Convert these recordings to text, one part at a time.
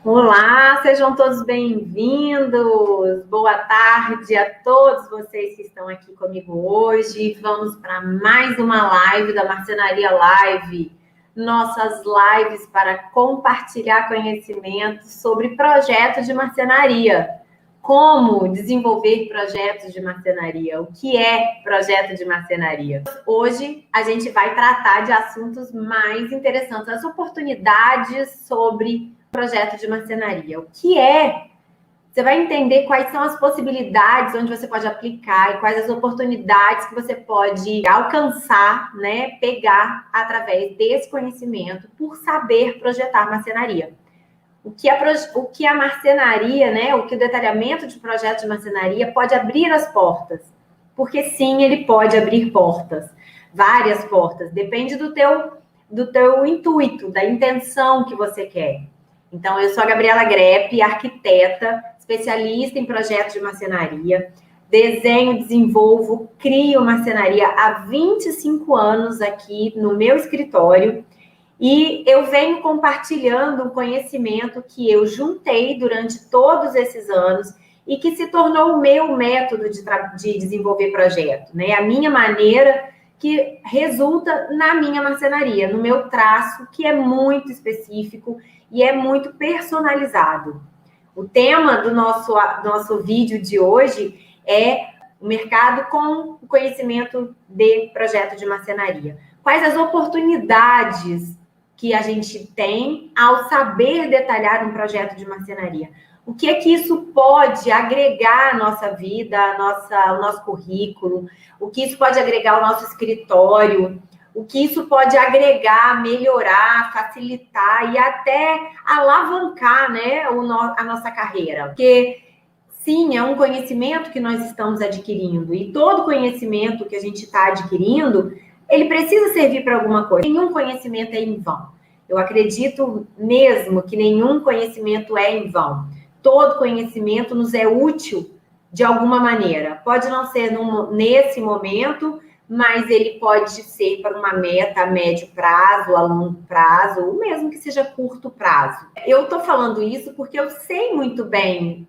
Olá, sejam todos bem-vindos. Boa tarde a todos vocês que estão aqui comigo hoje. Vamos para mais uma live da Marcenaria Live. Nossas lives para compartilhar conhecimento sobre projetos de marcenaria. Como desenvolver projetos de marcenaria? O que é projeto de marcenaria? Hoje a gente vai tratar de assuntos mais interessantes, as oportunidades sobre projeto de marcenaria. O que é? Você vai entender quais são as possibilidades onde você pode aplicar e quais as oportunidades que você pode alcançar, né, pegar através desse conhecimento por saber projetar marcenaria. O que a marcenaria, né, o que o detalhamento de projeto de marcenaria pode abrir as portas. Porque sim, ele pode abrir portas, várias portas, depende do teu intuito, da intenção que você quer. Então, eu sou a Gabriela Grepp, arquiteta, especialista em projetos de marcenaria, desenho, desenvolvo, crio marcenaria há 25 anos aqui no meu escritório e eu venho compartilhando um conhecimento que eu juntei durante todos esses anos e que se tornou o meu método de desenvolver projeto, né? A minha maneira que resulta na minha marcenaria, no meu traço, que é muito específico e é muito personalizado. O tema do nosso vídeo de hoje é o mercado com o conhecimento de projeto de marcenaria. Quais as oportunidades que a gente tem ao saber detalhar um projeto de marcenaria? O que é que isso pode agregar à nossa vida, ao nosso currículo? O que isso pode agregar ao nosso escritório? O que isso pode agregar, melhorar, facilitar e até alavancar, né, a nossa carreira? Porque, sim, é um conhecimento que nós estamos adquirindo. E todo conhecimento que a gente está adquirindo, ele precisa servir para alguma coisa. Nenhum conhecimento é em vão. Eu acredito mesmo que nenhum conhecimento é em vão. Todo conhecimento nos é útil de alguma maneira. Pode não ser nesse momento, mas ele pode ser para uma meta a médio prazo, a longo prazo, ou mesmo que seja curto prazo. Eu estou falando isso porque eu sei muito bem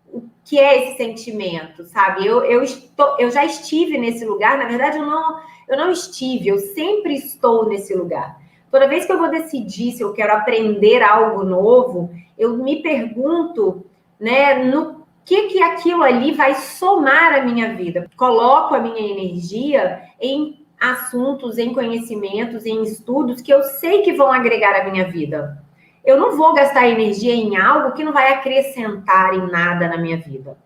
o que é esse sentimento, sabe? Eu já estive nesse lugar, na verdade eu não estive, eu sempre estou nesse lugar. Toda vez que eu vou decidir se eu quero aprender algo novo, eu me pergunto, né, no que aquilo ali vai somar à minha vida. Coloco a minha energia em assuntos, em conhecimentos, em estudos que eu sei que vão agregar à minha vida. Eu não vou gastar energia em algo que não vai acrescentar em nada na minha vida.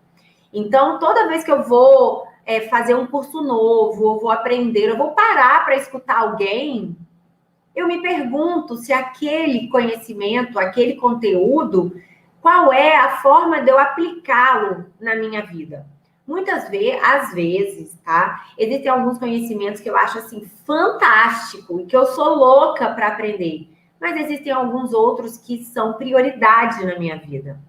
Então, toda vez que eu vou fazer um curso novo, ou vou aprender, eu vou parar para escutar alguém, eu me pergunto se aquele conhecimento, aquele conteúdo, qual é a forma de eu aplicá-lo na minha vida. Às vezes, tá? Existem alguns conhecimentos que eu acho assim fantástico e que eu sou louca para aprender. Mas existem alguns outros que são prioridade na minha vida.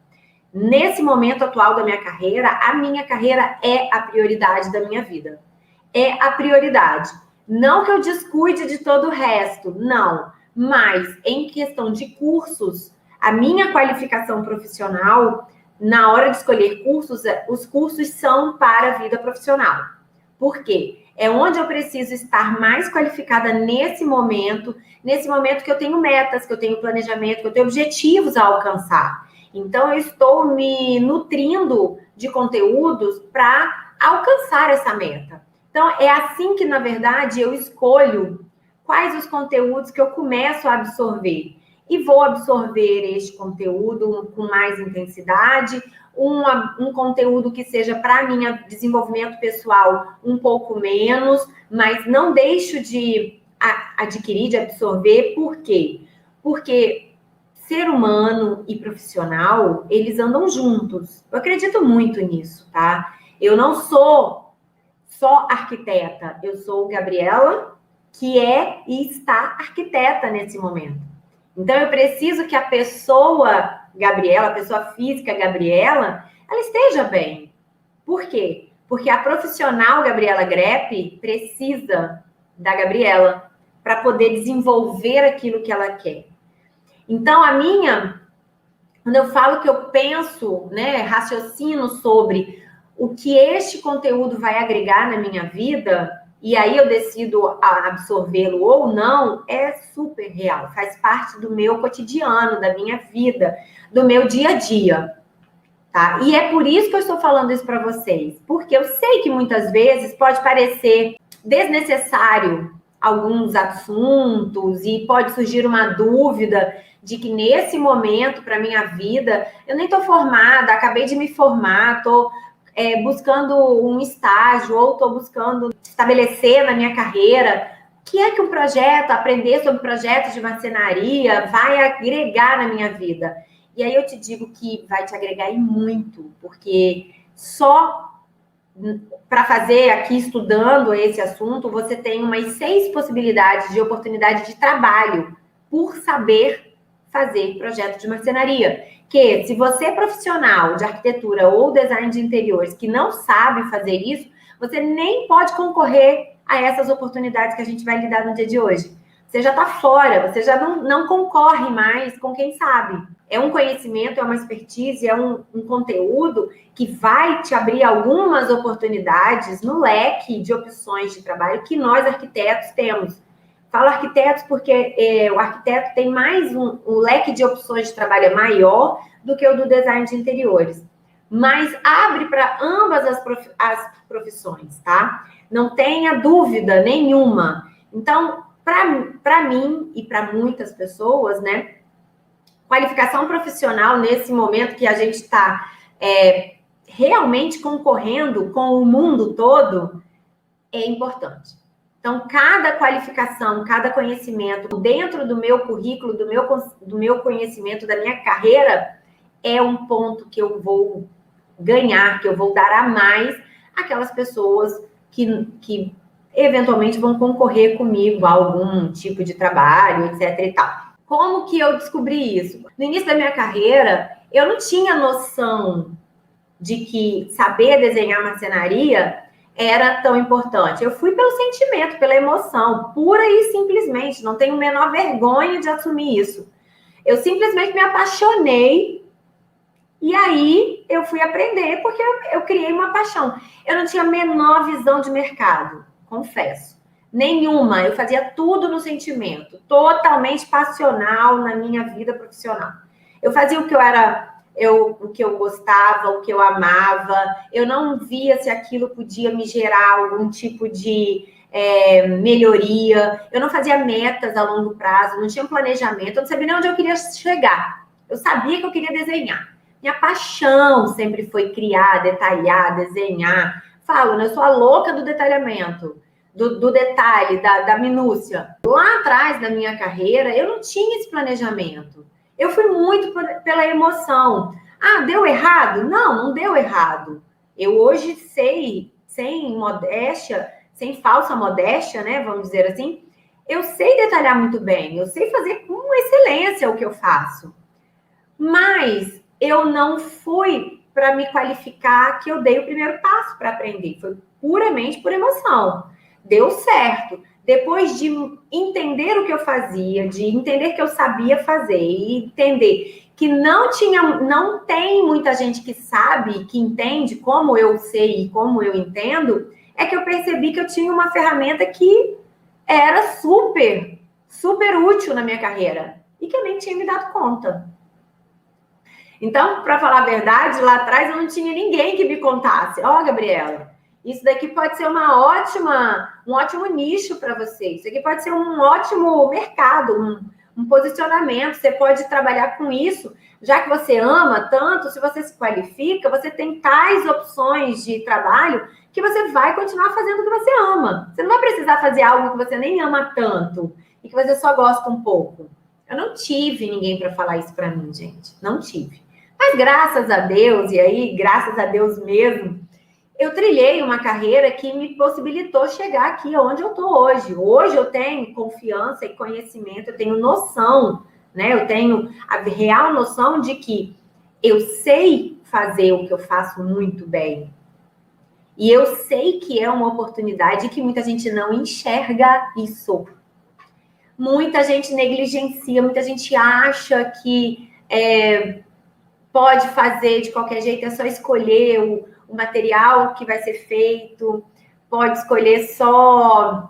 Nesse momento atual da minha carreira, a minha carreira é a prioridade da minha vida. É a prioridade. Não que eu descuide de todo o resto, não. Mas em questão de cursos, a minha qualificação profissional, na hora de escolher cursos, os cursos são para a vida profissional. Por quê? É onde eu preciso estar mais qualificada nesse momento que eu tenho metas, que eu tenho planejamento, que eu tenho objetivos a alcançar. Então, eu estou me nutrindo de conteúdos para alcançar essa meta. Então, é assim que, na verdade, eu escolho quais os conteúdos que eu começo a absorver. E vou absorver este conteúdo com mais intensidade, um conteúdo que seja para mim desenvolvimento pessoal um pouco menos, mas não deixo de adquirir, de absorver. Por quê? Porque ser humano e profissional, eles andam juntos. Eu acredito muito nisso, tá? Eu não sou só arquiteta, eu sou Gabriela, que é e está arquiteta nesse momento. Então, eu preciso que a pessoa Gabriela, a pessoa física Gabriela, ela esteja bem. Por quê? Porque a profissional Gabriela Grepp precisa da Gabriela para poder desenvolver aquilo que ela quer. Então, a minha Quando eu falo que eu penso, né, raciocino sobre o que este conteúdo vai agregar na minha vida, e aí eu decido absorvê-lo ou não, é super real, faz parte do meu cotidiano, da minha vida, do meu dia a dia, tá? E é por isso que eu estou falando isso para vocês, porque eu sei que muitas vezes pode parecer desnecessário alguns assuntos e pode surgir uma dúvida de que nesse momento para minha vida eu nem estou formada, acabei de me formar, estou buscando um estágio ou estou buscando estabelecer na minha carreira. O que é que um projeto, aprender sobre projetos de marcenaria vai agregar na minha vida? E aí eu te digo que vai te agregar e muito, porque só para fazer aqui estudando esse assunto, você tem umas 6 possibilidades de oportunidade de trabalho por saber fazer projeto de marcenaria. Que se você é profissional de arquitetura ou design de interiores que não sabe fazer isso, você nem pode concorrer a essas oportunidades que a gente vai lidar no dia de hoje. Você já está fora, você já não concorre mais com quem sabe. É um conhecimento, é uma expertise, é um conteúdo que vai te abrir algumas oportunidades no leque de opções de trabalho que nós arquitetos temos. Falo arquitetos porque o arquiteto tem mais um leque de opções de trabalho maior do que o do design de interiores. Mas abre para ambas as profissões, tá? Não tenha dúvida nenhuma. Então, para mim e para muitas pessoas, né? Qualificação profissional nesse momento que a gente está realmente concorrendo com o mundo todo é importante. Então, cada qualificação, cada conhecimento dentro do meu currículo, do meu conhecimento, da minha carreira, é um ponto que eu vou ganhar, que eu vou dar a mais aquelas pessoas que eventualmente vão concorrer comigo a algum tipo de trabalho, etc e tal. Como que eu descobri isso? No início da minha carreira, eu não tinha noção de que saber desenhar marcenaria era tão importante. Eu fui pelo sentimento, pela emoção, pura e simplesmente. Não tenho a menor vergonha de assumir isso. Eu simplesmente me apaixonei e aí eu fui aprender porque eu criei uma paixão. Eu não tinha a menor visão de mercado, confesso. Nenhuma. Eu fazia tudo no sentimento, totalmente passional na minha vida profissional. Eu fazia o que o que eu gostava, o que eu amava. Eu não via se aquilo podia me gerar algum tipo de melhoria. Eu não fazia metas a longo prazo, não tinha um planejamento, eu não sabia nem onde eu queria chegar. Eu sabia que eu queria desenhar. Minha paixão sempre foi criar, detalhar, desenhar. Falo, né? Eu sou a louca do detalhamento, do detalhe, da minúcia. Lá atrás da minha carreira, eu não tinha esse planejamento. Eu fui muito pela emoção. Ah, deu errado? Não deu errado. Eu hoje sei, sem modéstia, sem falsa modéstia, né? Vamos dizer assim, eu sei detalhar muito bem, eu sei fazer com excelência o que eu faço. Mas eu não fui para me qualificar que eu dei o primeiro passo para aprender. Foi puramente por emoção. Deu certo. Depois de entender o que eu fazia, de entender que eu sabia fazer e entender que não tem muita gente que sabe, que entende como eu sei e como eu entendo, é que eu percebi que eu tinha uma ferramenta que era super, super útil na minha carreira e que eu nem tinha me dado conta. Então, para falar a verdade, lá atrás eu não tinha ninguém que me contasse. Ó, Gabriela, isso daqui pode ser um ótimo nicho para você. Isso aqui pode ser um ótimo mercado, um posicionamento. Você pode trabalhar com isso. Já que você ama tanto, se você se qualifica, você tem tais opções de trabalho que você vai continuar fazendo o que você ama. Você não vai precisar fazer algo que você nem ama tanto e que você só gosta um pouco. Eu não tive ninguém para falar isso para mim, gente. Não tive. Mas graças a Deus, e aí, graças a Deus mesmo, eu trilhei uma carreira que me possibilitou chegar aqui onde eu estou hoje. Hoje eu tenho confiança e conhecimento, eu tenho noção, né? Eu tenho a real noção de que eu sei fazer o que eu faço muito bem. E eu sei que é uma oportunidade que muita gente não enxerga isso. Muita gente negligencia, muita gente acha que pode fazer de qualquer jeito, é só escolher o material que vai ser feito, pode escolher só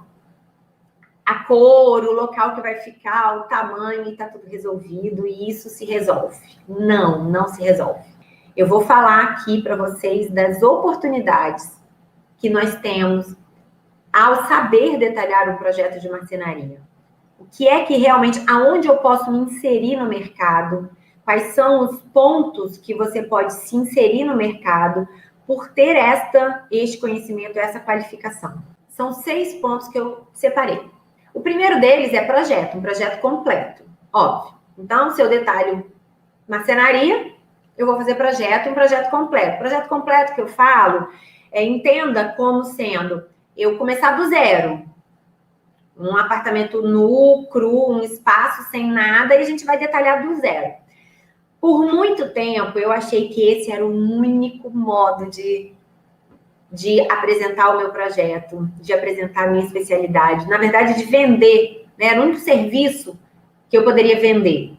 a cor, o local que vai ficar, o tamanho, e tá tudo resolvido, e isso se resolve. Não, não se resolve. Eu vou falar aqui para vocês das oportunidades que nós temos ao saber detalhar um projeto de marcenaria. O que é que realmente, aonde eu posso me inserir no mercado, quais são os pontos que você pode se inserir no mercado por ter este conhecimento, essa qualificação. São 6 pontos que eu separei. O primeiro deles é projeto, um projeto completo, óbvio. Então, se eu detalho marcenaria, eu vou fazer projeto, um projeto completo. Projeto completo que eu falo, entenda como sendo eu começar do zero. Um apartamento nu, cru, um espaço sem nada, e a gente vai detalhar do zero. Por muito tempo, eu achei que esse era o único modo de apresentar o meu projeto, de apresentar a minha especialidade. Na verdade, de vender, né? Era o único serviço que eu poderia vender.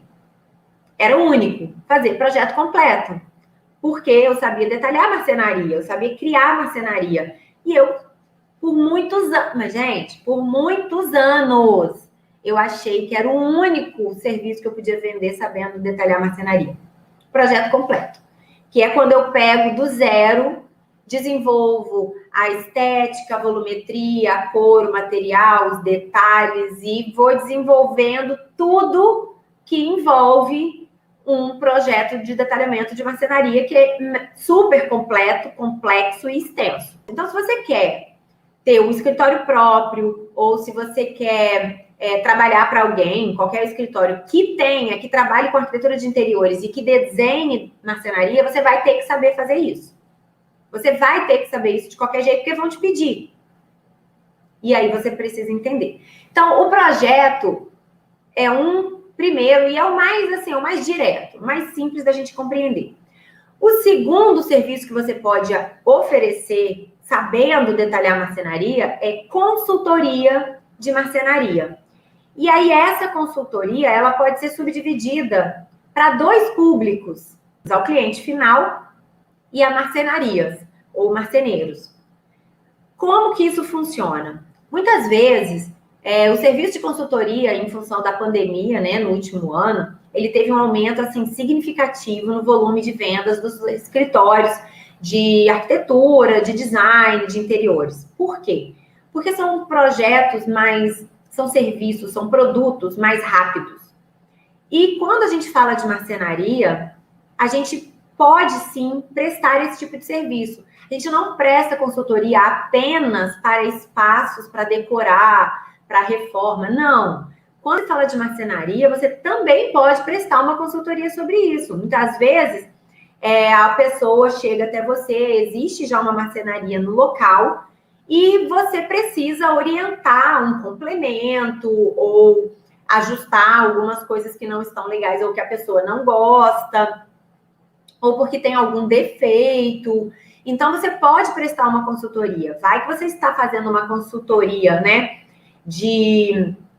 Era o único, fazer projeto completo. Porque eu sabia detalhar a marcenaria, eu sabia criar a marcenaria. E eu, por muitos anos, mas gente, por muitos anos, eu achei que era o único serviço que eu podia vender sabendo detalhar a marcenaria. Projeto completo. Que é quando eu pego do zero, desenvolvo a estética, a volumetria, a cor, o material, os detalhes e vou desenvolvendo tudo que envolve um projeto de detalhamento de marcenaria que é super completo, complexo e extenso. Então, se você quer ter um escritório próprio ou se você quer trabalhar para alguém, qualquer escritório que trabalhe com arquitetura de interiores e que desenhe marcenaria, você vai ter que saber fazer isso. Você vai ter que saber isso de qualquer jeito, porque vão te pedir. E aí você precisa entender. Então, o projeto é um primeiro e é o mais, assim, o mais direto, o mais simples da gente compreender. O segundo serviço que você pode oferecer, sabendo detalhar marcenaria, é consultoria de marcenaria. E aí, essa consultoria, ela pode ser subdividida para 2 públicos, ao cliente final e a marcenarias, ou marceneiros. Como que isso funciona? Muitas vezes, o serviço de consultoria, em função da pandemia, né, no último ano, ele teve um aumento, assim, significativo no volume de vendas dos escritórios de arquitetura, de design, de interiores. Por quê? Porque são projetos são serviços, são produtos mais rápidos. E quando a gente fala de marcenaria, a gente pode sim prestar esse tipo de serviço. A gente não presta consultoria apenas para espaços, para decorar, para reforma, não. Quando se fala de marcenaria, você também pode prestar uma consultoria sobre isso. Muitas vezes, a pessoa chega até você, existe já uma marcenaria no local, e você precisa orientar um complemento ou ajustar algumas coisas que não estão legais ou que a pessoa não gosta, ou porque tem algum defeito. Então, você pode prestar uma consultoria. Vai que você está fazendo uma consultoria, né,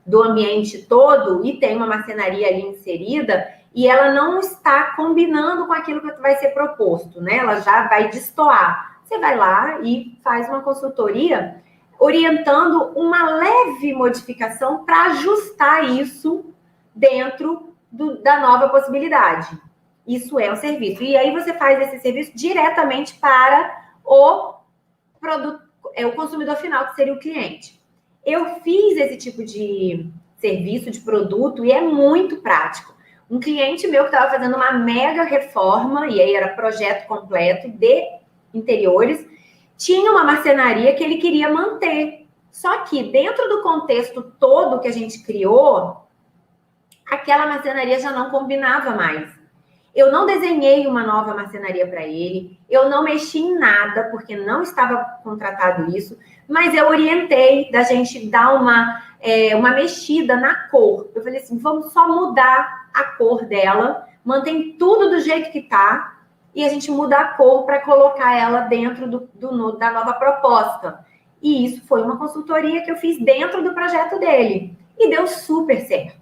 do ambiente todo e tem uma marcenaria ali inserida e ela não está combinando com aquilo que vai ser proposto, né? Ela já vai destoar. Você vai lá e faz uma consultoria orientando uma leve modificação para ajustar isso dentro da nova possibilidade. Isso é um serviço. E aí você faz esse serviço diretamente para o produto, o consumidor final, que seria o cliente. Eu fiz esse tipo de serviço, de produto, e é muito prático. Um cliente meu que estava fazendo uma mega reforma, e aí era projeto completo de interiores, tinha uma marcenaria que ele queria manter. Só que dentro do contexto todo que a gente criou, aquela marcenaria já não combinava mais. Eu não desenhei uma nova marcenaria para ele, eu não mexi em nada, porque não estava contratado isso, mas eu orientei da gente dar uma mexida na cor. Eu falei assim, vamos só mudar a cor dela, mantém tudo do jeito que está, e a gente muda a cor para colocar ela dentro da nova proposta. E isso foi uma consultoria que eu fiz dentro do projeto dele. E deu super certo.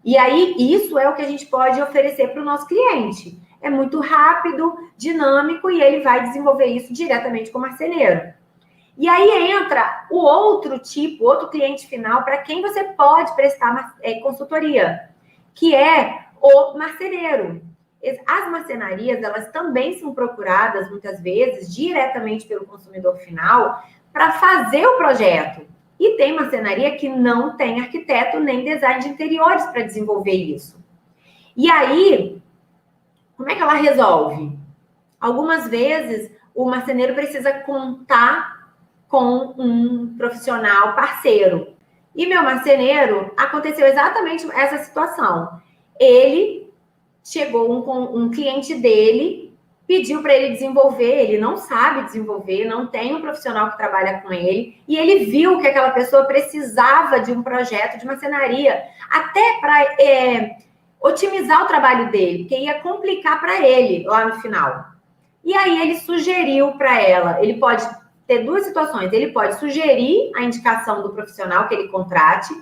E aí, isso é o que a gente pode oferecer para o nosso cliente. É muito rápido, dinâmico, e ele vai desenvolver isso diretamente com o marceneiro. E aí entra o outro tipo, outro cliente final, para quem você pode prestar consultoria, que é o marceneiro. As marcenarias, elas também são procuradas, muitas vezes, diretamente pelo consumidor final, para fazer o projeto. E tem marcenaria que não tem arquiteto nem design de interiores para desenvolver isso. E aí, como é que ela resolve? Algumas vezes, o marceneiro precisa contar com um profissional parceiro. E meu marceneiro, aconteceu exatamente essa situação. Ele chegou um cliente dele, pediu para ele desenvolver, ele não sabe desenvolver, não tem um profissional que trabalha com ele, e ele viu que aquela pessoa precisava de um projeto de marcenaria, até para otimizar o trabalho dele, porque ia complicar para ele lá no final. E aí ele sugeriu para ela, ele pode ter duas situações, ele pode sugerir a indicação do profissional que ele contrate,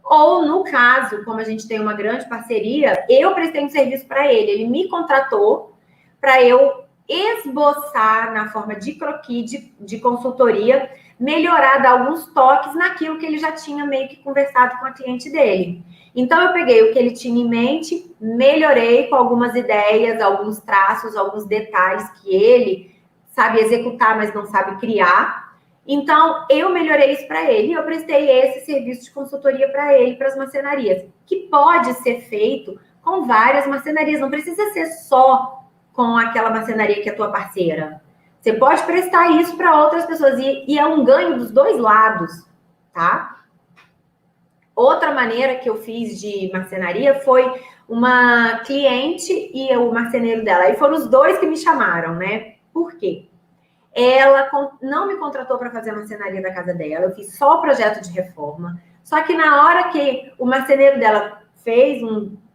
ou, no caso, como a gente tem uma grande parceria, eu prestei um serviço para ele. Ele me contratou para eu esboçar, na forma de croquis, de consultoria, melhorar, dar alguns toques naquilo que ele já tinha meio que conversado com a cliente dele. Então, eu peguei o que ele tinha em mente, melhorei com algumas ideias, alguns traços, alguns detalhes que ele sabe executar, mas não sabe criar. Então, eu melhorei isso para ele e eu prestei esse serviço de consultoria para ele, para as marcenarias, que pode ser feito com várias marcenarias, não precisa ser só com aquela marcenaria que é tua parceira. Você pode prestar isso para outras pessoas e é um ganho dos dois lados, tá? Outra maneira que eu fiz de marcenaria foi uma cliente e o marceneiro dela. E foram os dois que me chamaram, né? Por quê? Ela não me contratou para fazer a marcenaria da casa dela, eu fiz só o projeto de reforma. Só que na hora que o marceneiro dela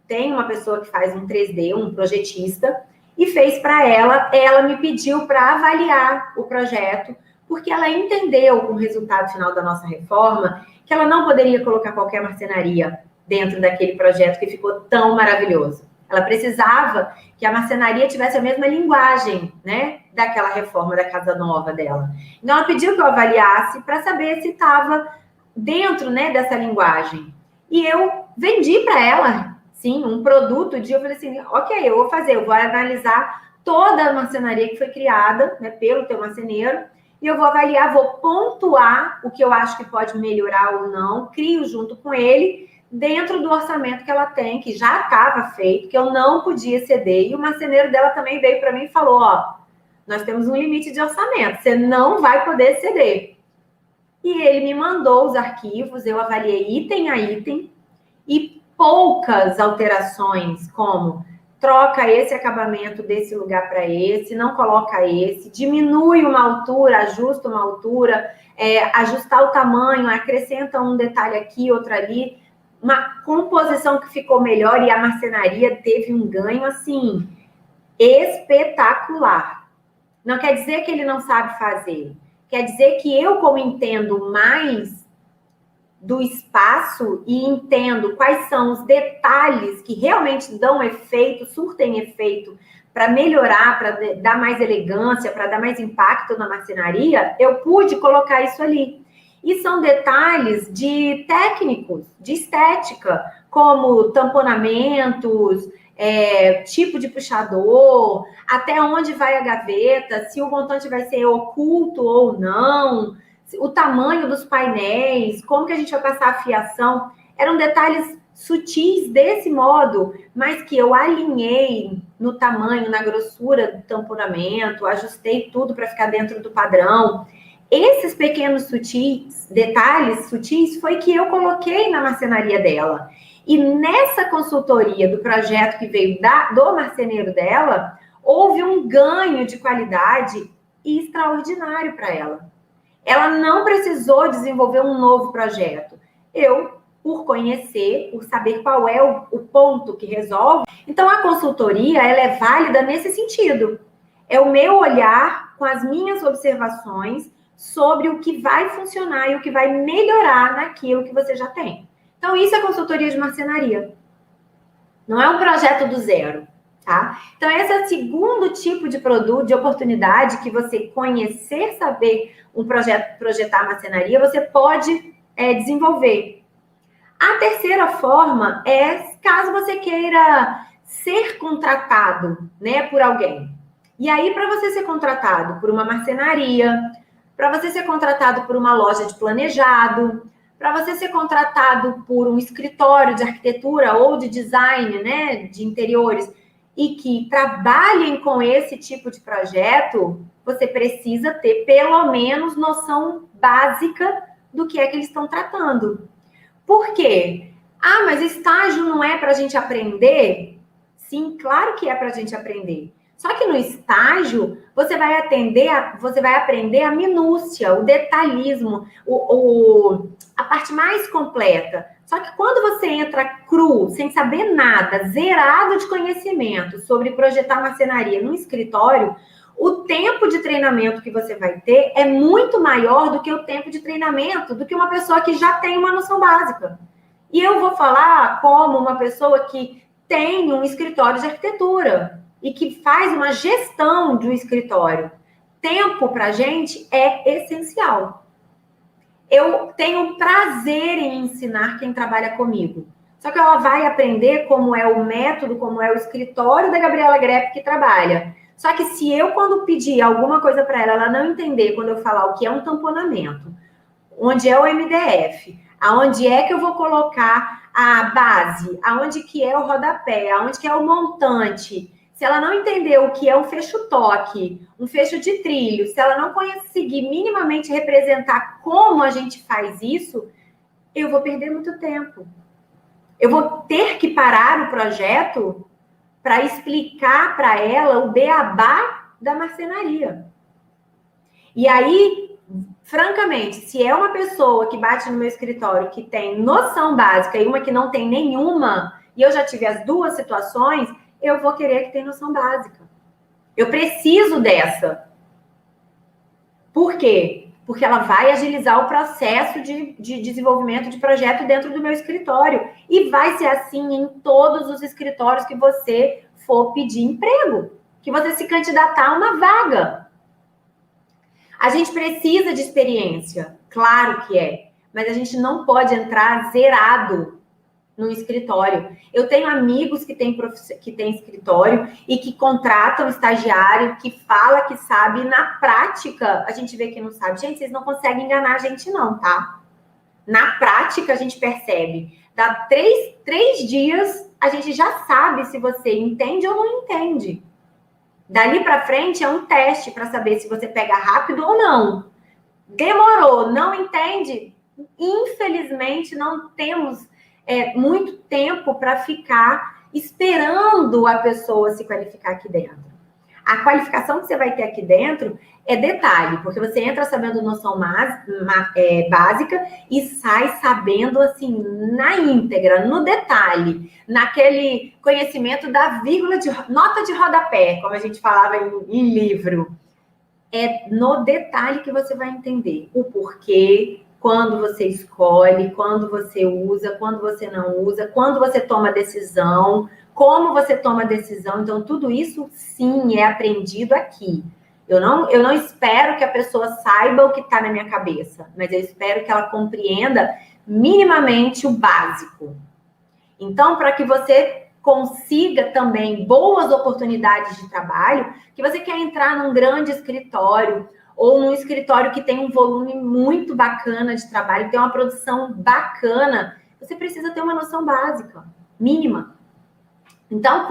tem uma pessoa que faz um 3D, um projetista, e fez para ela me pediu para avaliar o projeto, porque ela entendeu com o resultado final da nossa reforma que ela não poderia colocar qualquer marcenaria dentro daquele projeto que ficou tão maravilhoso. Ela precisava que a marcenaria tivesse a mesma linguagem, né, daquela reforma da casa nova dela. Então, ela pediu que eu avaliasse para saber se estava dentro, né, dessa linguagem. E eu vendi para ela, sim, um produto. Eu falei assim, ok, eu vou analisar toda a marcenaria que foi criada, né, pelo teu marceneiro, e eu vou avaliar, vou pontuar o que eu acho que pode melhorar ou não, crio junto com ele, dentro do orçamento que ela tem, que já estava feito, que eu não podia ceder. E o marceneiro dela também veio para mim e falou, ó, nós temos um limite de orçamento, você não vai poder ceder. E ele me mandou os arquivos, eu avaliei item a item, e poucas alterações, como troca esse acabamento desse lugar para esse, não coloca esse, diminui uma altura, ajusta uma altura, ajustar o tamanho, acrescenta um detalhe aqui, outro ali, uma composição que ficou melhor e a marcenaria teve um ganho, assim, espetacular. Não quer dizer que ele não sabe fazer. Quer dizer que eu, como entendo mais do espaço e entendo quais são os detalhes que realmente dão efeito, surtem efeito para melhorar, para dar mais elegância, para dar mais impacto na marcenaria, eu pude colocar isso ali. E são detalhes de técnicos, de estética, como tamponamentos, tipo de puxador, até onde vai a gaveta, se o montante vai ser oculto ou não, o tamanho dos painéis, como que a gente vai passar a fiação. Eram detalhes sutis desse modo, mas que eu alinhei no tamanho, na grossura do tamponamento, ajustei tudo para ficar dentro do padrão. Esses pequenos detalhes sutis, foi que eu coloquei na marcenaria dela. E nessa consultoria do projeto que veio do marceneiro dela, houve um ganho de qualidade extraordinário para ela. Ela não precisou desenvolver um novo projeto. Eu, por conhecer, por saber qual é o ponto que resolve. Então, a consultoria, ela é válida nesse sentido. É o meu olhar com as minhas observações sobre o que vai funcionar e o que vai melhorar naquilo que você já tem. Então, isso é consultoria de marcenaria. Não é um projeto do zero, tá? Então, esse é o segundo tipo de produto, de oportunidade que você conhecer, saber um projeto, projetar marcenaria, você pode desenvolver. A terceira forma é caso você queira ser contratado, né, por alguém. E aí, para você ser contratado por uma marcenaria, para você ser contratado por uma loja de planejado, para você ser contratado por um escritório de arquitetura ou de design, né, de interiores, e que trabalhem com esse tipo de projeto, você precisa ter pelo menos noção básica do que é que eles estão tratando. Por quê? Ah, mas estágio não é para a gente aprender? Sim, claro que é para a gente aprender. Só que no estágio, você vai aprender a minúcia, o detalhismo, a parte mais completa. Só que quando você entra cru, sem saber nada, zerado de conhecimento sobre projetar marcenaria num escritório, o tempo de treinamento que você vai ter é muito maior do que o tempo de treinamento do que uma pessoa que já tem uma noção básica. E eu vou falar como uma pessoa que tem um escritório de arquitetura e que faz uma gestão de um escritório. Tempo para a gente é essencial. Eu tenho prazer em ensinar quem trabalha comigo. Só que ela vai aprender como é o método, como é o escritório da Gabriela Grepp que trabalha. Só que se eu, quando pedir alguma coisa para ela, ela não entender quando eu falar o que é um tamponamento, onde é o MDF, aonde é que eu vou colocar a base, aonde que é o rodapé, aonde que é o montante, se ela não entender o que é um fecho-toque, um fecho de trilho, se ela não conseguir minimamente representar como a gente faz isso, eu vou perder muito tempo. Eu vou ter que parar o projeto para explicar para ela o beabá da marcenaria. E aí, francamente, se é uma pessoa que bate no meu escritório que tem noção básica e uma que não tem nenhuma, e eu já tive as duas situações, eu vou querer que tenha noção básica. Eu preciso dessa. Por quê? Porque ela vai agilizar o processo de desenvolvimento de projeto dentro do meu escritório. E vai ser assim em todos os escritórios que você for pedir emprego, que você se candidatar a uma vaga. A gente precisa de experiência, claro que é, mas a gente não pode entrar zerado no escritório. Eu tenho amigos que têm escritório e que contratam estagiário, que fala que sabe, e na prática a gente vê que não sabe. Gente, vocês não conseguem enganar a gente não, tá? Na prática a gente percebe. Dá três dias, a gente já sabe se você entende ou não entende. Dali para frente é um teste para saber se você pega rápido ou não. Demorou, não entende? Infelizmente, não temos muito tempo para ficar esperando a pessoa se qualificar aqui dentro. A qualificação que você vai ter aqui dentro é detalhe, porque você entra sabendo noção básica e sai sabendo, assim, na íntegra, no detalhe, naquele conhecimento da vírgula de nota de rodapé, como a gente falava em livro. É no detalhe que você vai entender o porquê, quando você escolhe, quando você usa, quando você não usa, quando você toma decisão, como você toma decisão. Então, tudo isso, sim, é aprendido aqui. Eu não espero que a pessoa saiba o que está na minha cabeça, mas eu espero que ela compreenda minimamente o básico. Então, para que você consiga também boas oportunidades de trabalho, que você quer entrar num grande escritório ou num escritório que tem um volume muito bacana de trabalho, tem uma produção bacana, você precisa ter uma noção básica, mínima. Então,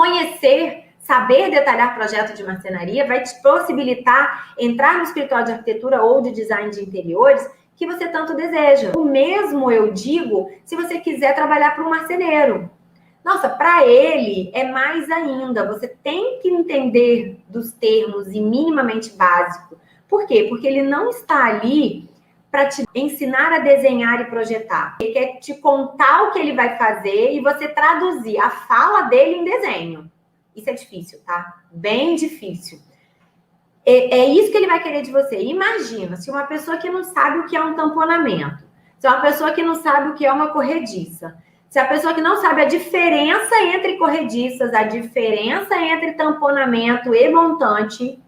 saber detalhar projeto de marcenaria vai te possibilitar entrar no escritório de arquitetura ou de design de interiores que você tanto deseja. O mesmo eu digo se você quiser trabalhar para um marceneiro. Nossa, para ele é mais ainda. Você tem que entender dos termos e minimamente básico. Por quê? Porque ele não está ali para te ensinar a desenhar e projetar. Ele quer te contar o que ele vai fazer e você traduzir a fala dele em desenho. Isso é difícil, tá? Bem difícil. É isso que ele vai querer de você. Imagina, se uma pessoa que não sabe o que é um tamponamento, se uma pessoa que não sabe o que é uma corrediça, Se a pessoa que não sabe a diferença entre corrediças, a diferença entre tamponamento e montante,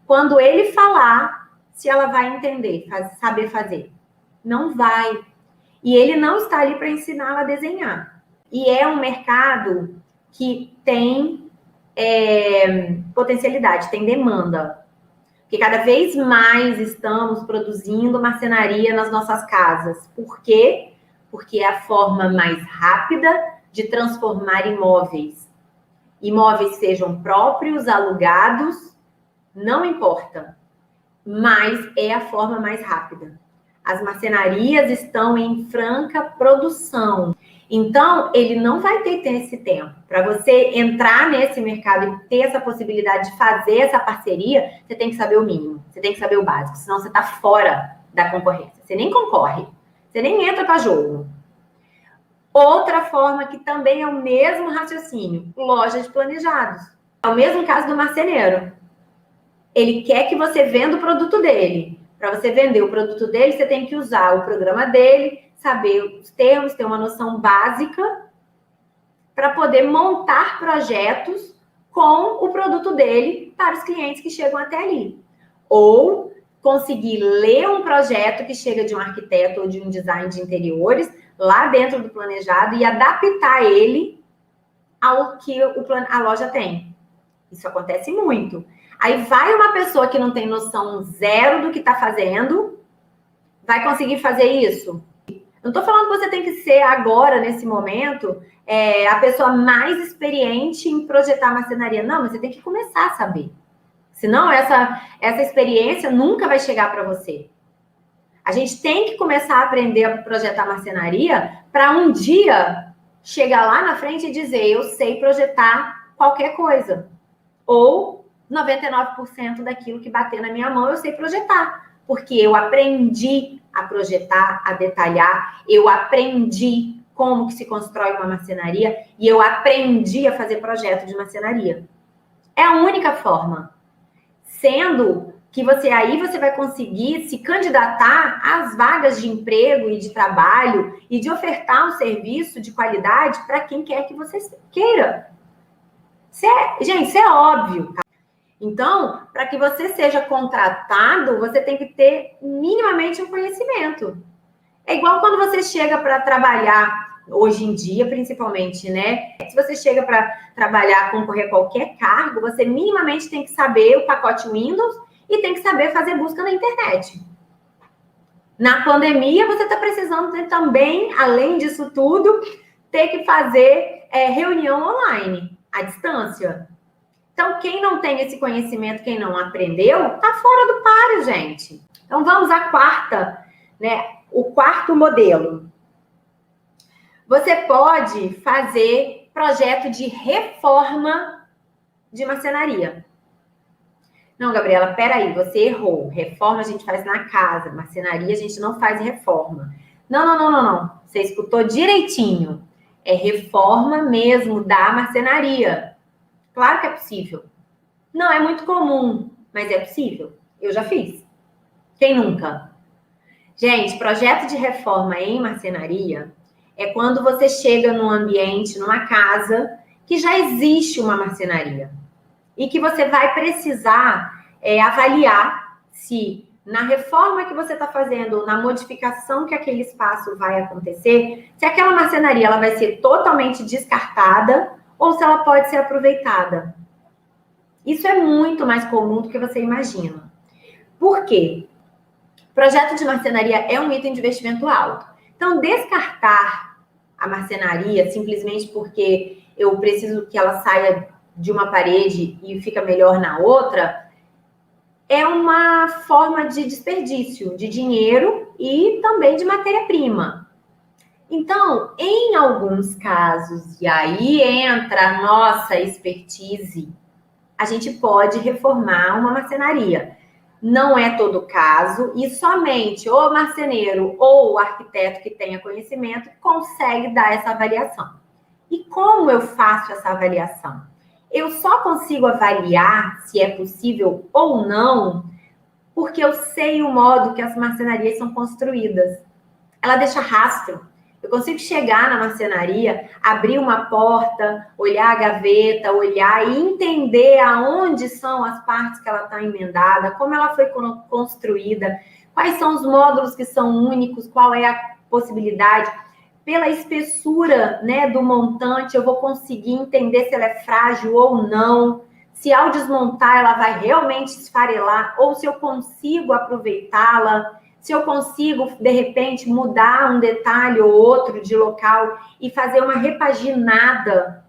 quando ele falar, se ela vai entender, saber fazer. Não vai. E ele não está ali para ensiná-la a desenhar. E é um mercado que tem potencialidade, tem demanda. Porque cada vez mais estamos produzindo marcenaria nas nossas casas. Por quê? Porque é a forma mais rápida de transformar imóveis. Imóveis sejam próprios, alugados, não importa. Mas é a forma mais rápida. As marcenarias estão em franca produção. Então, ele não vai ter esse tempo. Para você entrar nesse mercado e ter essa possibilidade de fazer essa parceria, você tem que saber o mínimo, você tem que saber o básico, senão você está fora da concorrência. Você nem concorre, você nem entra para jogo. Outra forma que também é o mesmo raciocínio, loja de planejados. É o mesmo caso do marceneiro. Ele quer que você venda o produto dele. Para você vender o produto dele, você tem que usar o programa dele, saber os termos, ter uma noção básica para poder montar projetos com o produto dele para os clientes que chegam até ali. Ou conseguir ler um projeto que chega de um arquiteto ou de um design de interiores lá dentro do planejado e adaptar ele ao que a loja tem. Isso acontece muito. Aí vai uma pessoa que não tem noção zero do que está fazendo, vai conseguir fazer isso? Não estou falando que você tem que ser agora, nesse momento, a pessoa mais experiente em projetar marcenaria. Não, mas você tem que começar a saber. Senão, essa experiência nunca vai chegar para você. A gente tem que começar a aprender a projetar marcenaria para um dia chegar lá na frente e dizer, eu sei projetar qualquer coisa. Ou 99% daquilo que bater na minha mão eu sei projetar. Porque eu aprendi a projetar, a detalhar, eu aprendi como que se constrói uma marcenaria e eu aprendi a fazer projeto de marcenaria. É a única forma. Sendo que você vai conseguir se candidatar às vagas de emprego e de trabalho e de ofertar um serviço de qualidade para quem quer que você queira. Gente, isso é óbvio, tá? Então, para que você seja contratado, você tem que ter minimamente um conhecimento. É igual quando você chega para trabalhar, hoje em dia, principalmente, né? Se você chega para trabalhar, concorrer a qualquer cargo, você minimamente tem que saber o pacote Windows e tem que saber fazer busca na internet. Na pandemia, você está precisando também, além disso tudo, ter que fazer reunião online, à distância. Então, quem não tem esse conhecimento, quem não aprendeu, tá fora do páreo, gente. Então, vamos à quarta, né? O quarto modelo. Você pode fazer projeto de reforma de marcenaria. Não, Gabriela, peraí, você errou. Reforma a gente faz na casa, marcenaria a gente não faz reforma. Não. Você escutou direitinho. É reforma mesmo da marcenaria. Claro que é possível. Não é muito comum, mas é possível. Eu já fiz. Quem nunca? Gente, projeto de reforma em marcenaria é quando você chega num ambiente, numa casa, que já existe uma marcenaria. E que você vai precisar avaliar se na reforma que você está fazendo, na modificação que aquele espaço vai acontecer, se aquela marcenaria ela vai ser totalmente descartada ou se ela pode ser aproveitada. Isso é muito mais comum do que você imagina. Por quê? Projeto de marcenaria é um item de investimento alto. Então, descartar a marcenaria simplesmente porque eu preciso que ela saia de uma parede e fica melhor na outra, é uma forma de desperdício de dinheiro e também de matéria-prima. Então, em alguns casos, e aí entra a nossa expertise, a gente pode reformar uma marcenaria. Não é todo caso, e somente o marceneiro ou o arquiteto que tenha conhecimento consegue dar essa avaliação. E como eu faço essa avaliação? Eu só consigo avaliar se é possível ou não, porque eu sei o modo que as marcenarias são construídas. Ela deixa rastro. Eu consigo chegar na marcenaria, abrir uma porta, olhar a gaveta, olhar e entender aonde são as partes que ela está emendada, como ela foi construída, quais são os módulos que são únicos, qual é a possibilidade. Pela espessura, né, do montante, eu vou conseguir entender se ela é frágil ou não, se ao desmontar ela vai realmente esfarelar, ou se eu consigo aproveitá-la, se eu consigo, de repente, mudar um detalhe ou outro de local e fazer uma repaginada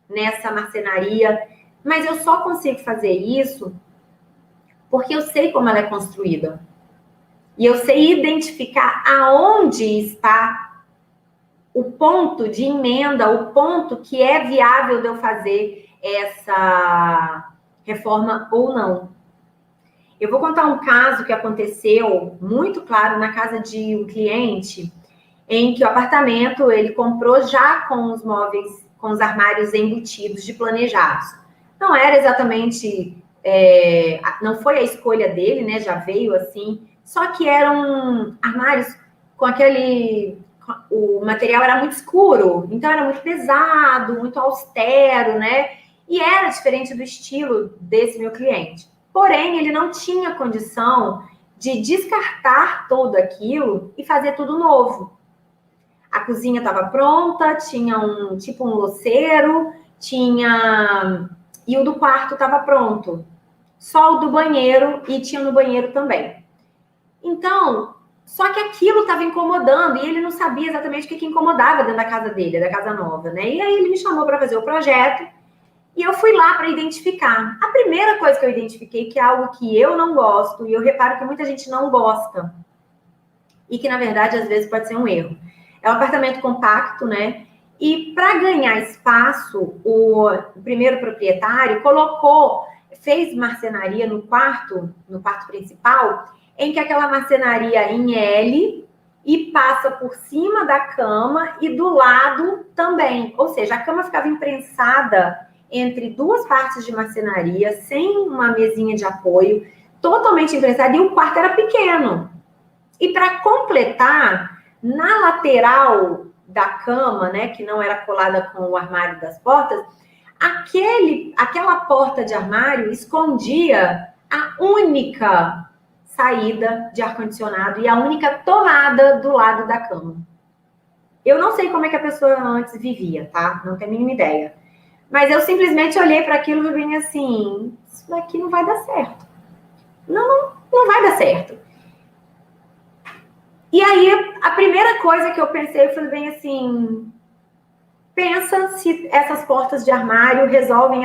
nessa marcenaria. Mas eu só consigo fazer isso porque eu sei como ela é construída. E eu sei identificar aonde está o ponto de emenda, o ponto que é viável de eu fazer essa reforma ou não. Eu vou contar um caso que aconteceu muito claro na casa de um cliente, em que o apartamento ele comprou já com os móveis, com os armários embutidos de planejados. Não era exatamente, não foi a escolha dele, né? Já veio assim. Só que eram armários com o material era muito escuro, então era muito pesado, muito austero, né? E era diferente do estilo desse meu cliente. Porém, ele não tinha condição de descartar tudo aquilo e fazer tudo novo. A cozinha estava pronta, tinha um louceiro, e o do quarto estava pronto. Só o do banheiro, e tinha no banheiro também. Então, só que aquilo estava incomodando, e ele não sabia exatamente o que incomodava dentro da casa dele, da casa nova, né? E aí ele me chamou para fazer o projeto, e eu fui lá para identificar. A primeira coisa que eu identifiquei, que é algo que eu não gosto, e eu reparo que muita gente não gosta, e que, na verdade, às vezes pode ser um erro. É um apartamento compacto, né? E para ganhar espaço, o primeiro proprietário fez marcenaria no quarto principal, em que aquela marcenaria em L e passa por cima da cama e do lado também. Ou seja, a cama ficava imprensada entre duas partes de marcenaria, sem uma mesinha de apoio, totalmente imprensada, e o quarto era pequeno. E para completar, na lateral da cama, né, que não era colada com o armário das portas, aquela porta de armário escondia a única saída de ar-condicionado e a única tomada do lado da cama. Eu não sei como é que a pessoa antes vivia, tá? Não tenho a mínima ideia. Mas eu simplesmente olhei para aquilo e vim assim, isso daqui não vai dar certo. Não vai dar certo. E aí, a primeira coisa que eu pensei foi bem assim, pensa se essas portas de armário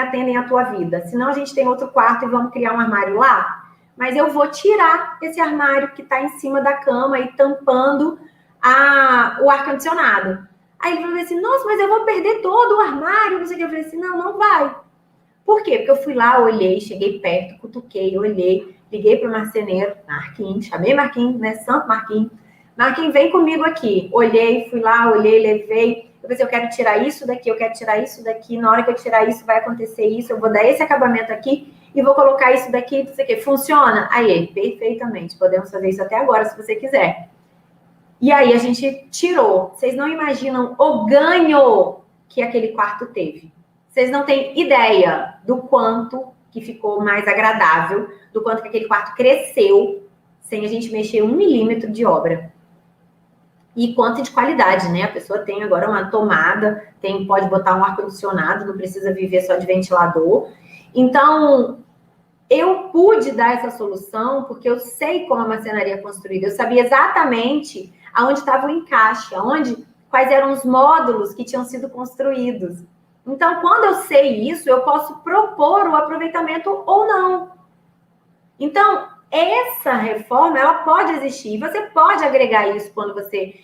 atendem a tua vida. Senão a gente tem outro quarto e vamos criar um armário lá. Mas eu vou tirar esse armário que está em cima da cama e tampando o ar-condicionado. Aí ele falou assim, nossa, mas eu vou perder todo o armário, não sei o que. Eu falei assim, não vai. Por quê? Porque eu fui lá, olhei, cheguei perto, cutuquei, olhei, liguei para o marceneiro, Marquinhos, chamei Marquinhos, né, Santo Marquinhos. Marquinhos, vem comigo aqui. Olhei, fui lá, levei. Eu pensei, eu quero tirar isso daqui, eu quero tirar isso daqui. Na hora que eu tirar isso, vai acontecer isso. Eu vou dar esse acabamento aqui e vou colocar isso daqui, não sei o que. Funciona? Aí ele, perfeitamente. Podemos fazer isso até agora, se você quiser. E aí a gente tirou. Vocês não imaginam o ganho que aquele quarto teve. Vocês não têm ideia do quanto que ficou mais agradável, do quanto que aquele quarto cresceu sem a gente mexer 1 milímetro de obra. E quanto de qualidade, né? A pessoa tem agora uma tomada, pode botar um ar-condicionado, não precisa viver só de ventilador. Então, eu pude dar essa solução porque eu sei como a marcenaria é construída. Eu sabia exatamente aonde estava o encaixe, quais eram os módulos que tinham sido construídos. Então, quando eu sei isso, eu posso propor o aproveitamento ou não. Então, essa reforma, ela pode existir. Você pode agregar isso quando você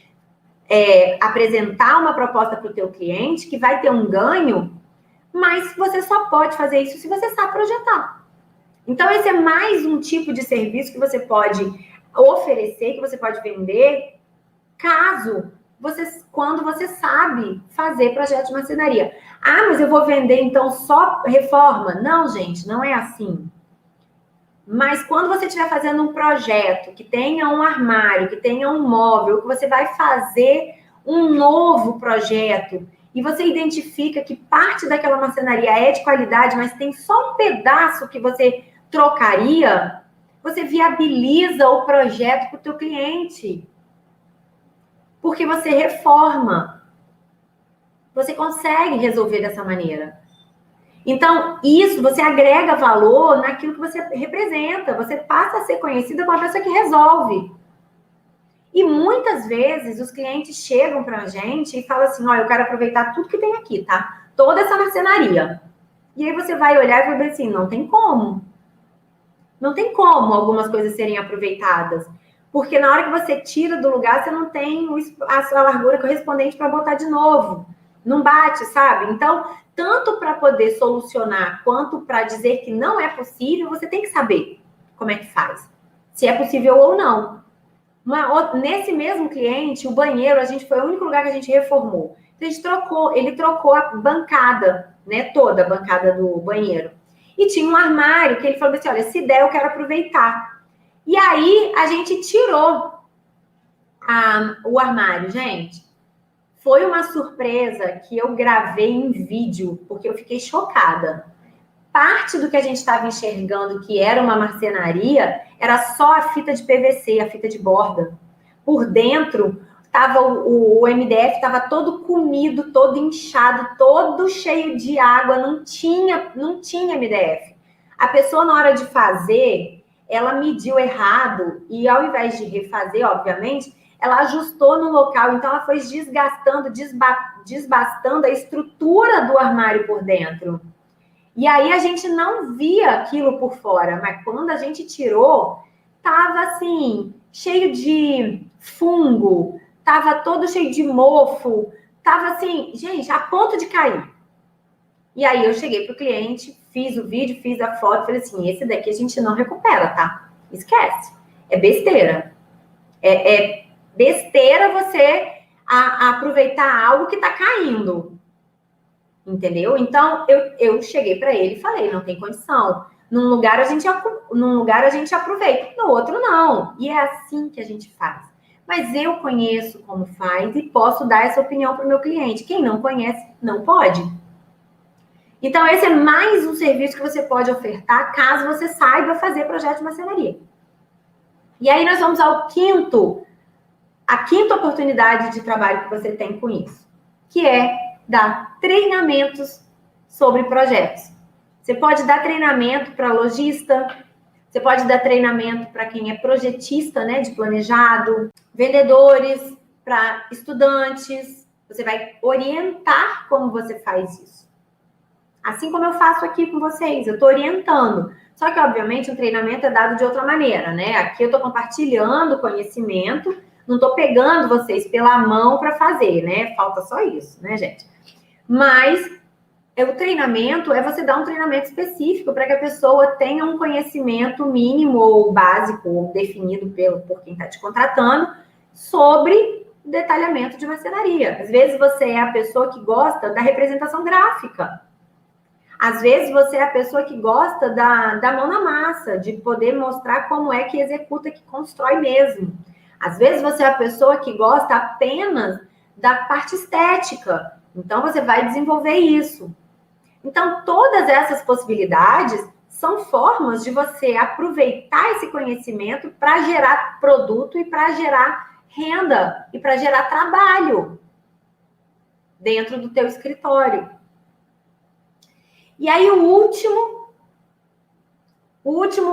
apresentar uma proposta para o teu cliente, que vai ter um ganho, mas você só pode fazer isso se você sabe projetar. Então, esse é mais um tipo de serviço que você pode oferecer, que você pode vender, quando você sabe fazer projeto de marcenaria. Ah, mas eu vou vender, então, só reforma? Não, gente, não é assim. Mas quando você estiver fazendo um projeto que tenha um armário, que tenha um móvel, que você vai fazer um novo projeto, e você identifica que parte daquela marcenaria é de qualidade, mas tem só um pedaço que você trocaria, você viabiliza o projeto para o teu cliente. Porque você reforma. Você consegue resolver dessa maneira. Então, isso, você agrega valor naquilo que você representa. Você passa a ser conhecida como a pessoa que resolve. E muitas vezes os clientes chegam pra gente e falam assim, ó, eu quero aproveitar tudo que tem aqui, tá? Toda essa marcenaria. E aí você vai olhar e vai ver assim, não tem como. Não tem como algumas coisas serem aproveitadas. Porque na hora que você tira do lugar, você não tem a sua largura correspondente para botar de novo. Não bate, sabe? Então, tanto para poder solucionar, quanto para dizer que não é possível, você tem que saber como é que faz. Se é possível ou não. Nesse mesmo cliente, o banheiro, foi o único lugar que a gente reformou. Então, ele trocou a bancada, né? Toda a bancada do banheiro. E tinha um armário que ele falou assim, olha, se der, eu quero aproveitar. E aí, a gente tirou o armário, gente. Foi uma surpresa que eu gravei em vídeo, porque eu fiquei chocada. Parte do que a gente estava enxergando que era uma marcenaria era só a fita de PVC, a fita de borda. Por dentro, tava o MDF estava todo comido, todo inchado, todo cheio de água, não tinha MDF. A pessoa, na hora de fazer, ela mediu errado e, ao invés de refazer, obviamente, ela ajustou no local, então ela foi desgastando, desbastando a estrutura do armário por dentro. E aí a gente não via aquilo por fora, mas quando a gente tirou, tava assim, cheio de fungo, tava todo cheio de mofo, tava assim, gente, a ponto de cair. E aí eu cheguei pro cliente, fiz o vídeo, fiz a foto, falei assim, esse daqui a gente não recupera, tá? Esquece. É besteira. É besteira você aproveitar algo que tá caindo. Entendeu? Então, eu cheguei para ele e falei, não tem condição. Num lugar a gente aproveita, no outro não. E é assim que a gente faz. Mas eu conheço como faz e posso dar essa opinião para o meu cliente. Quem não conhece, não pode. Então, esse é mais um serviço que você pode ofertar caso você saiba fazer projeto de marcenaria. E aí nós vamos a quinta oportunidade de trabalho que você tem com isso, que é dar treinamentos sobre projetos. Você pode dar treinamento para lojista, você pode dar treinamento para quem é projetista, né, de planejado, vendedores, para estudantes. Você vai orientar como você faz isso. Assim como eu faço aqui com vocês, eu estou orientando. Só que, obviamente, o treinamento é dado de outra maneira, né? Aqui eu estou compartilhando conhecimento, não estou pegando vocês pela mão para fazer, né? Falta só isso, né, gente? Mas o treinamento é você dar um treinamento específico para que a pessoa tenha um conhecimento mínimo ou básico, ou definido por quem está te contratando, sobre detalhamento de marcenaria. Às vezes você é a pessoa que gosta da representação gráfica. Às vezes você é a pessoa que gosta da mão na massa, de poder mostrar como é que executa, que constrói mesmo. Às vezes você é a pessoa que gosta apenas da parte estética. Então, você vai desenvolver isso. Então, todas essas possibilidades são formas de você aproveitar esse conhecimento para gerar produto e para gerar renda e para gerar trabalho dentro do teu escritório. E aí, o último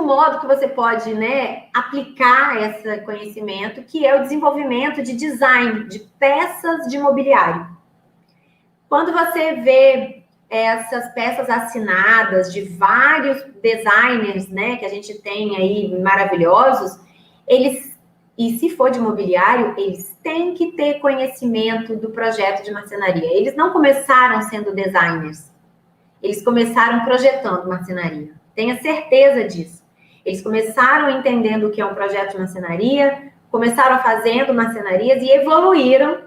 modo que você pode, né, aplicar esse conhecimento, que é o desenvolvimento de design de peças de mobiliário. Quando você vê essas peças assinadas de vários designers, né, que a gente tem aí maravilhosos, e se for de mobiliário, eles têm que ter conhecimento do projeto de marcenaria. Eles não começaram sendo designers, eles começaram projetando marcenaria. Tenha certeza disso. Eles começaram entendendo o que é um projeto de marcenaria, começaram fazendo marcenarias e evoluíram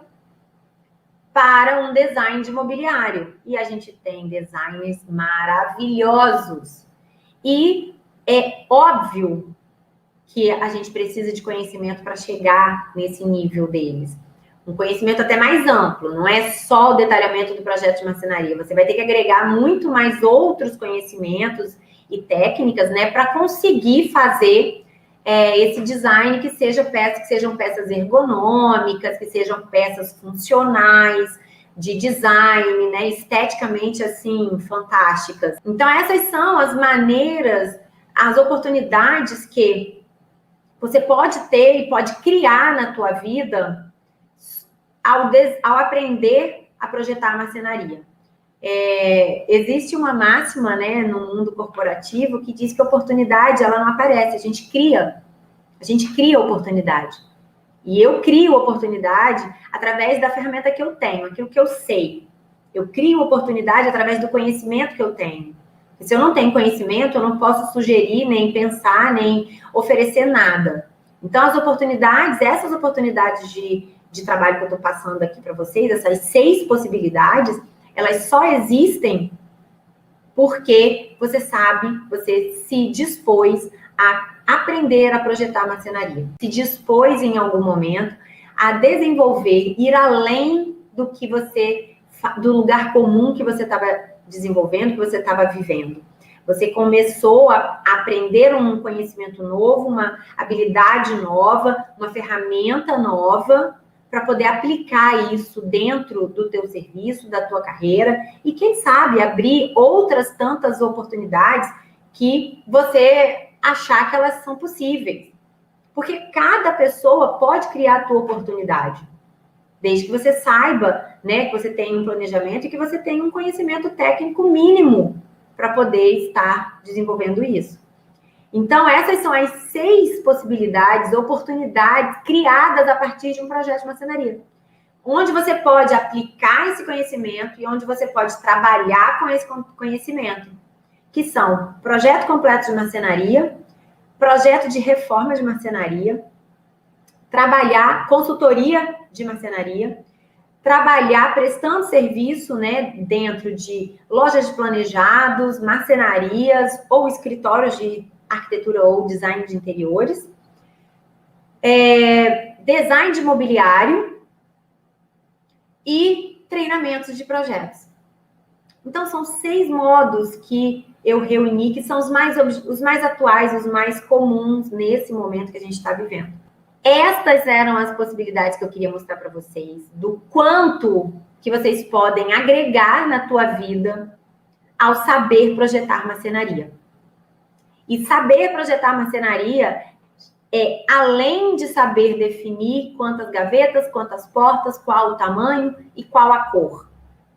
para um design de mobiliário. E a gente tem designers maravilhosos. E é óbvio que a gente precisa de conhecimento para chegar nesse nível deles. um conhecimento até mais amplo, não é só o detalhamento do projeto de marcenaria. Você vai ter que agregar muito mais outros conhecimentos e técnicas, né, para conseguir fazer esse design que sejam peças ergonômicas, que sejam peças funcionais, de design, né, esteticamente, assim, fantásticas. Então, essas são as maneiras, as oportunidades que você pode ter e pode criar na tua vida ao aprender a projetar a marcenaria. Existe uma máxima, né, no mundo corporativo que diz que a oportunidade, ela não aparece, a gente cria oportunidade. E eu crio oportunidade através da ferramenta que eu tenho, aquilo que eu sei. Eu crio oportunidade através do conhecimento que eu tenho. E se eu não tenho conhecimento, eu não posso sugerir, nem pensar, nem oferecer nada. Então, essas oportunidades de trabalho que eu estou passando aqui para vocês, essas 6 possibilidades, elas só existem porque você se dispôs a aprender a projetar marcenaria. Se dispôs em algum momento a desenvolver, ir além do lugar comum que você estava desenvolvendo, que você estava vivendo. Você começou a aprender um conhecimento novo, uma habilidade nova, uma ferramenta nova, para poder aplicar isso dentro do teu serviço, da tua carreira, e quem sabe abrir outras tantas oportunidades que você achar que elas são possíveis. Porque cada pessoa pode criar a tua oportunidade, desde que você saiba, né, que você tenha um planejamento e que você tenha um conhecimento técnico mínimo para poder estar desenvolvendo isso. Então, essas são as 6 possibilidades, oportunidades criadas a partir de um projeto de marcenaria. Onde você pode aplicar esse conhecimento e onde você pode trabalhar com esse conhecimento. Que são projeto completo de marcenaria, projeto de reforma de marcenaria, trabalhar consultoria de marcenaria, trabalhar prestando serviço, né, dentro de lojas de planejados, marcenarias ou escritórios de arquitetura ou design de interiores, design de mobiliário e treinamentos de projetos. Então, são 6 modos que eu reuni, que são os mais atuais, os mais comuns nesse momento que a gente está vivendo. Estas eram as possibilidades que eu queria mostrar para vocês, do quanto que vocês podem agregar na tua vida ao saber projetar marcenaria. E saber projetar marcenaria além de saber definir quantas gavetas, quantas portas, qual o tamanho e qual a cor.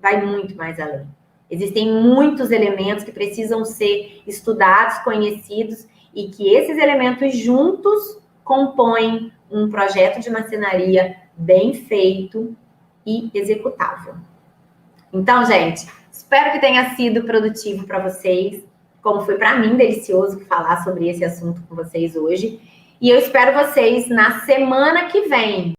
Vai muito mais além. Existem muitos elementos que precisam ser estudados, conhecidos, e que esses elementos juntos compõem um projeto de marcenaria bem feito e executável. Então, gente, espero que tenha sido produtivo para vocês, como foi para mim delicioso falar sobre esse assunto com vocês hoje. E eu espero vocês na semana que vem.